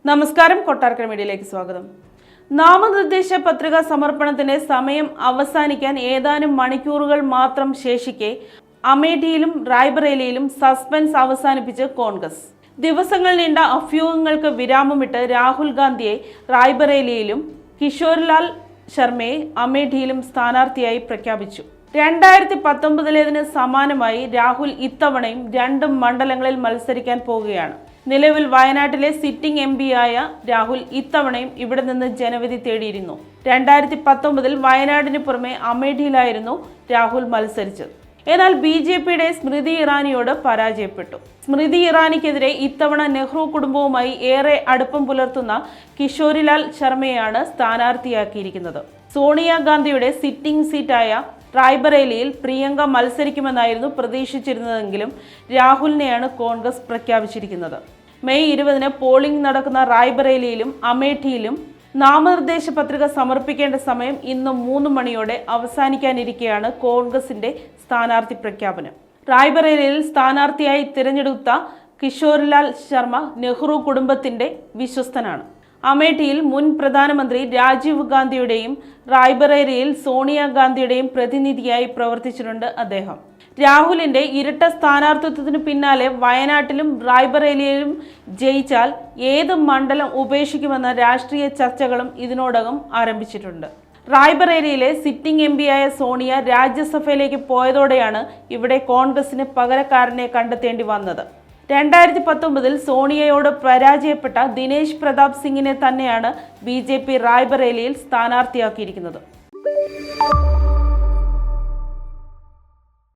നമസ്കാരം, കൊട്ടാരക്കര മീഡിയയിലേക്ക് സ്വാഗതം. നാമനിർദ്ദേശ പത്രിക സമർപ്പണത്തിന് സമയം അവസാനിക്കാൻ ഏതാനും മണിക്കൂറുകൾ മാത്രം ശേഷിക്കെ അമേഠിയിലും റായ്ബറേലിയിലും സസ്പെൻസ് അവസാനിപ്പിച്ച് കോൺഗ്രസ്. ദിവസങ്ങൾ നീണ്ട അഭ്യൂഹങ്ങൾക്ക് വിരാമമിട്ട് രാഹുൽ ഗാന്ധിയെ റായ്ബറേലിയിലും കിഷോർലാൽ ശർമ്മയെ അമേഠിയിലും സ്ഥാനാർത്ഥിയായി പ്രഖ്യാപിച്ചു. 2019 സമാനമായി രാഹുൽ ഇത്തവണയും 2 മണ്ഡലങ്ങളിൽ മത്സരിക്കാൻ പോകുകയാണ്. നിലവിൽ വയനാട്ടിലെ സിറ്റിംഗ് എംപിയായ രാഹുൽ ഇത്തവണയും ഇവിടെ നിന്ന് ജനവിധി തേടിയിരുന്നു. 2019 വയനാടിന് പുറമെ അമേഠിയിലായിരുന്നു രാഹുൽ മത്സരിച്ചത്. എന്നാൽ BJPയുടെ സ്മൃതി ഇറാനിയോട് പരാജയപ്പെട്ടു. സ്മൃതി ഇറാനിക്കെതിരെ ഇത്തവണ നെഹ്റു കുടുംബവുമായി ഏറെ അടുപ്പം പുലർത്തുന്ന കിഷോരിലാൽ ശർമ്മയെയാണ് സ്ഥാനാർത്ഥിയാക്കിയിരിക്കുന്നത്. സോണിയാഗാന്ധിയുടെ സിറ്റിംഗ് സീറ്റായ റായ്ബറേലിയിൽ പ്രിയങ്ക മത്സരിക്കുമെന്നായിരുന്നു പ്രതീക്ഷിച്ചിരുന്നതെങ്കിലും രാഹുലിനെയാണ് കോൺഗ്രസ് പ്രഖ്യാപിച്ചിരിക്കുന്നത്. മെയ് 20 പോളിംഗ് നടക്കുന്ന റായ്ബറേലിയിലും അമേഠിയിലും നാമനിർദ്ദേശ പത്രിക സമർപ്പിക്കേണ്ട സമയം ഇന്ന് 3 മണിയോടെ അവസാനിക്കാനിരിക്കെയാണ് കോൺഗ്രസിന്റെ സ്ഥാനാർത്ഥി പ്രഖ്യാപനം. റായ്ബറേലിയിൽ സ്ഥാനാർത്ഥിയായി തിരഞ്ഞെടുത്ത കിഷോർലാൽ ശർമ്മ നെഹ്റു കുടുംബത്തിന്റെ വിശ്വസ്തനാണ്. അമേഠിയിൽ മുൻ പ്രധാനമന്ത്രി രാജീവ് ഗാന്ധിയുടെയും റായ്ബറേലിയിൽ സോണിയാഗാന്ധിയുടെയും പ്രതിനിധിയായി പ്രവർത്തിച്ചിട്ടുണ്ട് അദ്ദേഹം. രാഹുലിന്റെ ഇരട്ട സ്ഥാനാർത്ഥിത്വത്തിന് പിന്നാലെ വയനാട്ടിലും റായ്ബറേലിയിലും ജയിച്ചാൽ ഏത് മണ്ഡലം ഉപേക്ഷിക്കുമെന്ന രാഷ്ട്രീയ ചർച്ചകളും ഇതിനോടകം ആരംഭിച്ചിട്ടുണ്ട്. റായ്ബറേലിയിലെ സിറ്റിംഗ് എംപിയായ സോണിയ രാജ്യസഭയിലേക്ക് പോയതോടെയാണ് ഇവിടെ കോൺഗ്രസിന് പകരക്കാരനെ കണ്ടെത്തേണ്ടി വന്നത്. 2019 സോണിയയോട് പരാജയപ്പെട്ട ദിനേശ് പ്രതാപ് സിംഗിനെ തന്നെയാണ് BJP റായ്ബറേലിയിൽ സ്ഥാനാർത്ഥിയാക്കിയിരിക്കുന്നത്.